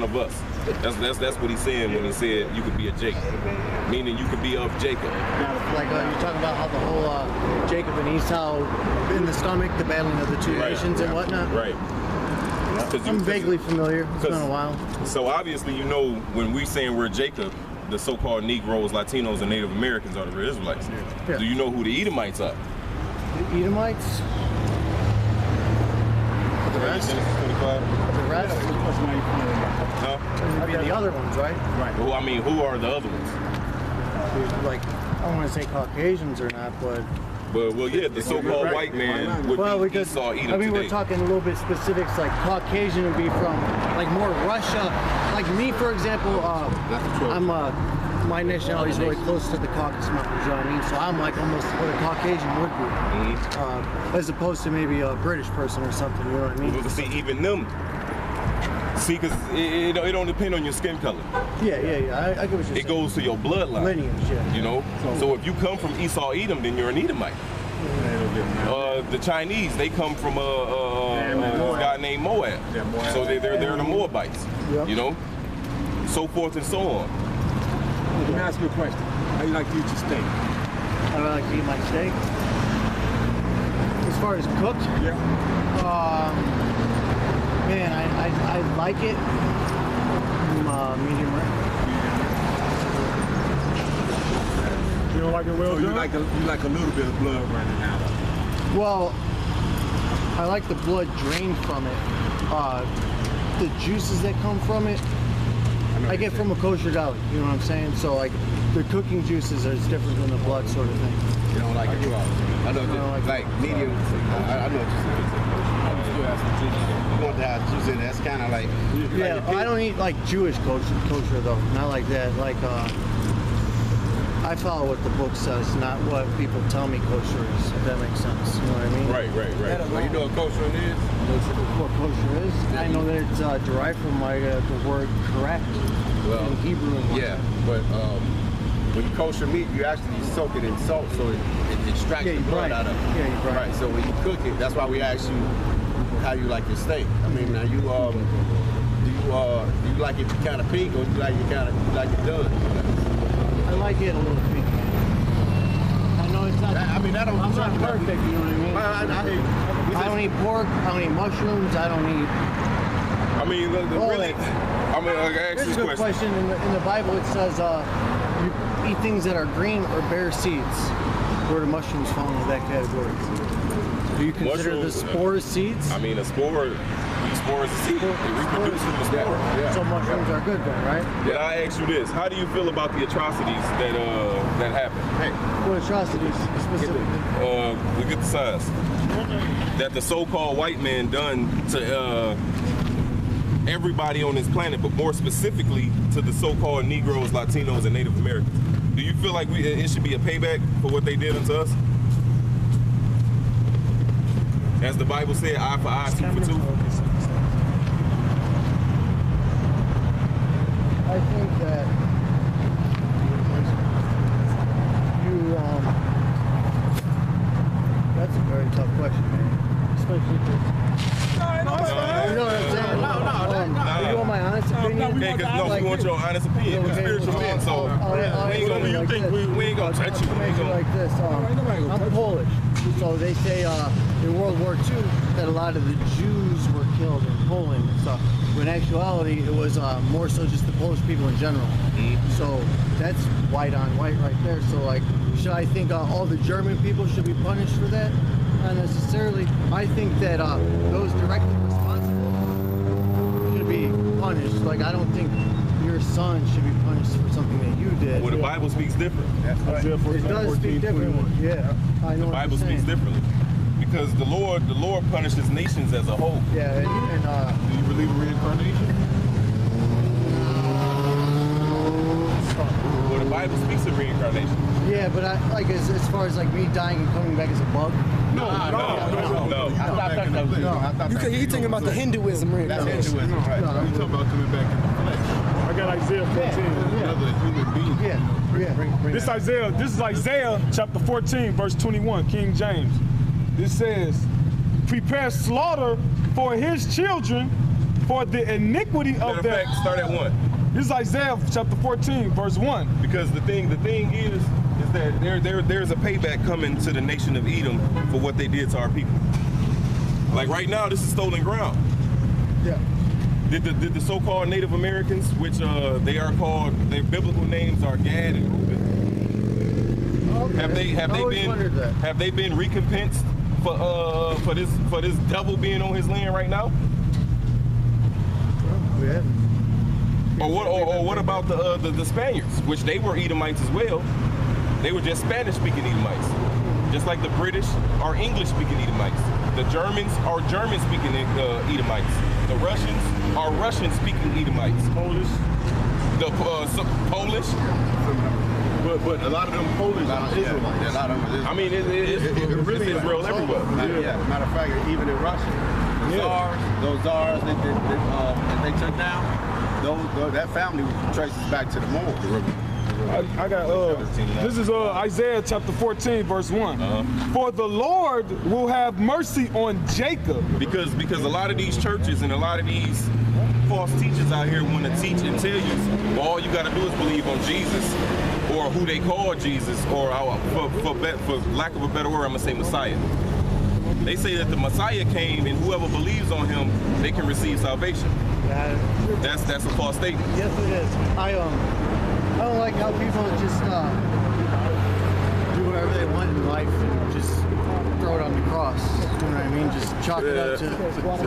of us. That's what he's saying when he said you could be a Jacob, meaning you could be of Jacob. Like you're talking about how the whole Jacob and Esau in the stomach, the battling of the two nations and whatnot. Right. I'm vaguely familiar. It's been a while. So obviously, you know, when we saying we're Jacob, the so-called Negroes, Latinos, and Native Americans are the real Israelites. Yeah. Do you know who the Edomites are? The Edomites? The rest? The rest? Huh? Would be the other ones, right? Right. Well, I mean, who are the other ones? Like, I don't want to say Caucasians or not, but... Well, yeah, the so-called white man would be Esau, Edom. I mean, today. we're talking a little bit specifics, like Caucasian would be from, like, more Russia. Like me, for example, my nationality is really close to the Caucasus Mountains, you know what I mean? So I'm like almost what a Caucasian would be, as opposed to maybe a British person or something, you know what I mean? Well, see, even them, because it don't depend on your skin color. Yeah, I get what you're saying. It goes to your bloodline. Lineage, yeah. You know? So if you come from Esau, Edom, then you're an Edomite. The Chinese, they come from a guy named Moab. So they're the Moabites. You know? So forth and so on. Let me ask you a question. How do you like to eat your steak? How do I like to eat my steak? As far as cooked? Yeah. Man, I like it medium rare. You don't like it well done? You like a little bit of blood running out of it. Well, I like the blood drained from it. The juices that come from it, I get from a kosher deli, you know what I'm saying? So like, the cooking juices are different than the blood sort of thing. You don't like it raw? I know, like medium, I know what you're saying. You want to have juice in it, that's kind of like... Yeah, I don't eat like Jewish kosher though, not like that. Like, I follow what the book says, not what people tell me kosher is, if that makes sense, you know what I mean? Right. Well, you know what kosher is? What kosher is? I know that it's derived from like the word correct in Hebrew. Yeah, but when you kosher meat, you actually soak it in salt so it extracts the blood out of it. Yeah, you're right. Right, so when you cook it, that's why we ask you how you like your steak. I mean, now you do you like it kind of pink or do you like it done? I like it a little pink. I know it's not. I'm not perfect. You know what I mean? I don't eat pork. I don't eat mushrooms. I don't eat. I mean, really. I mean, I ask Here's this a good question. In the Bible, it says you eat things that are green or bear seeds. Where do mushrooms fall into that category? Do you consider the spores seeds? I mean, a spore. Spores is seed. They reproduce from the spore. Yeah. So mushrooms are good then, right? But I ask you this: how do you feel about the atrocities that happen? What atrocities specifically? Look at the size that the so-called white man done to everybody on this planet, but more specifically to the so-called Negroes, Latinos, and Native Americans. Do you feel like it should be a payback for what they did unto us? As the Bible said, eye for eye, tooth for tooth. I think that that's a very tough question, man. Especially No, you know what I'm saying? No. You want my honest opinion? We want your honest opinion. We're spiritual men, so we ain't gonna touch you. Like this. I'm Polish, so they say in World War II that a lot of the Jews were killed in Poland and stuff. But in actuality, it was more so just the Polish people in general. So that's white on white right there. So like, should I think all the German people should be punished for that? Not necessarily. I think that those directly responsible should be punished. Like, I don't think your son should be punished for something that you did. Well, the Bible speaks different. It does speak differently. Yeah, I know. The Bible speaks differently because the Lord punishes nations as a whole. Yeah, and do you believe in reincarnation? Well, the Bible speaks of reincarnation. Yeah, but I like as far as like me dying and coming back as a bug. No. You're thinking about the Hinduism, right? That's Hinduism, right? You talking about coming back in the flesh. I got Isaiah 14. Another human being. Yeah. This is Isaiah chapter 14, verse 21, King James. This says, prepare slaughter for his children, For the iniquity Matter of of their... fact, start at 1. This is Isaiah chapter 14, verse 1. Because the thing is that there's a payback coming to the nation of Edom for what they did to our people. Like right now, this is stolen ground. Yeah. Did the so-called Native Americans, which they are called, their biblical names are Gad and Reuben, Okay. have they been recompensed for this devil being on his land right now? We haven't. Or what about the Spaniards, which they were Edomites as well? They were just Spanish-speaking Edomites, just like the British are English-speaking Edomites. The Germans are German-speaking Edomites. The Russians are Russian-speaking Edomites. Polish. The Polish. But a lot of them Polish are Israelites. Yeah, a lot of them. I mean, it's Israel everywhere. Yeah. Matter of fact, even in Russia, those czars that they took down, that family traces back to the Moors. I got, this is Isaiah chapter 14, verse 1. For the Lord will have mercy on Jacob. Because a lot of these churches and a lot of these false teachers out here want to teach and tell you, well, all you got to do is believe on Jesus, or who they call Jesus, or for lack of a better word, I'm going to say Messiah. They say that the Messiah came and whoever believes on him, they can receive salvation. That's a false statement. Yes, it is. I don't like how people just do whatever they want in life and just throw it on the cross. You know what I mean? Just chalk it up to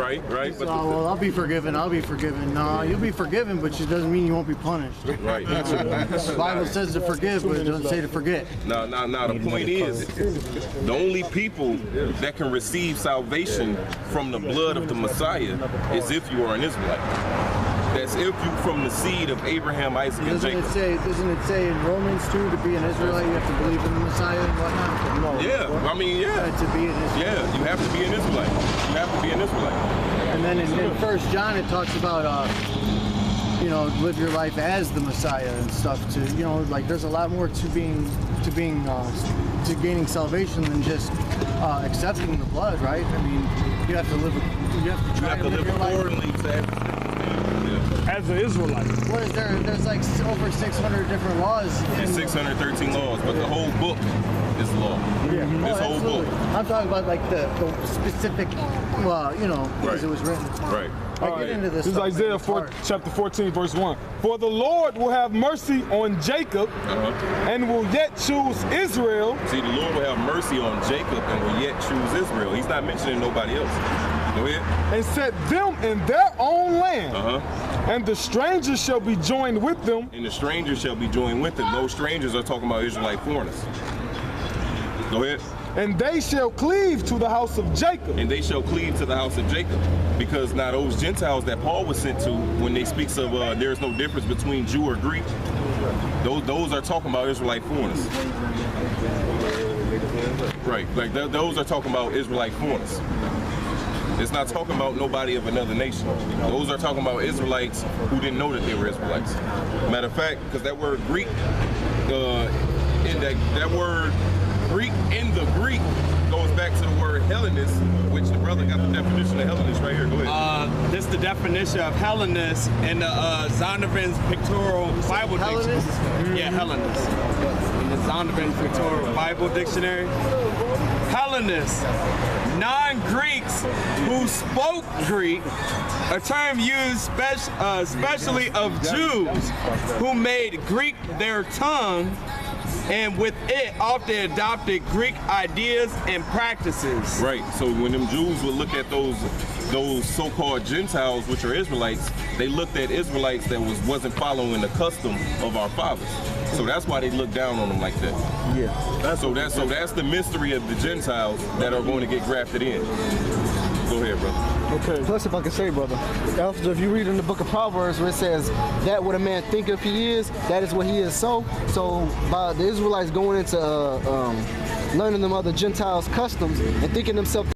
Right. But well, I'll be forgiven. No, you'll be forgiven, but it doesn't mean you won't be punished. right. The Bible says to forgive, but it doesn't say to forget. Now, the point is, the only people that can receive salvation from the blood of the Messiah is if you are an Israelite. That's if you from the seed of Abraham, Isaac, and Doesn't Jacob. it say in Romans 2 to be an Israelite you have to believe in the Messiah and whatnot? No. Yeah, I mean, yeah. To be an Israelite. Yeah, you have to be an Israelite. You have to be an Israelite. And then in 1 John it talks about live your life as the Messiah and stuff. Like there's a lot more to gaining salvation than just accepting the blood, right? I mean, you have to live. You have to try to live your life accordingly to everything. As an Israelite. What is there? There's like over 600 different laws. There's 613 laws, but the whole book is law. Yeah. This whole book. I'm talking about like the specific, because it was written. Right. I get into this. This is Isaiah chapter 14, verse 1. For the Lord will have mercy on Jacob and will yet choose Israel. See, the Lord will have mercy on Jacob and will yet choose Israel. He's not mentioning nobody else. Go ahead. And set them in their own land. And the strangers shall be joined with them. And the strangers shall be joined with them. Those strangers are talking about Israelite foreigners. Go ahead. And they shall cleave to the house of Jacob. And they shall cleave to the house of Jacob. Because now those Gentiles that Paul was sent to, when they speaks of there's no difference between Jew or Greek, those are talking about Israelite foreigners. Right, like those are talking about Israelite foreigners. It's not talking about nobody of another nation. Those are talking about Israelites who didn't know that they were Israelites. Matter of fact, because that word Greek, that word Greek in the Greek goes back to the word Hellenist, which the brother got the definition of Hellenist right here. Go ahead. This is the definition of Hellenist in the Zondervan's Pictorial Bible Dictionary. Yeah, Hellenist. In the Zondervan's Pictorial Bible Dictionary. Hellenist, non-Greeks who spoke Greek, a term used especially of Jews who made Greek their tongue and with it often adopted Greek ideas and practices. Right, so when them Jews would look at those so-called Gentiles, which are Israelites, they looked at Israelites that wasn't following the custom of our fathers. So that's why they look down on them like that. Yeah. So that's the mystery of the Gentiles that are going to get grafted in. Go ahead, brother. Okay. Plus, if I can say, brother, if you read in the book of Proverbs where it says that what a man thinketh he is, that is what he is. So by the Israelites going into learning them other Gentiles' customs and thinking themselves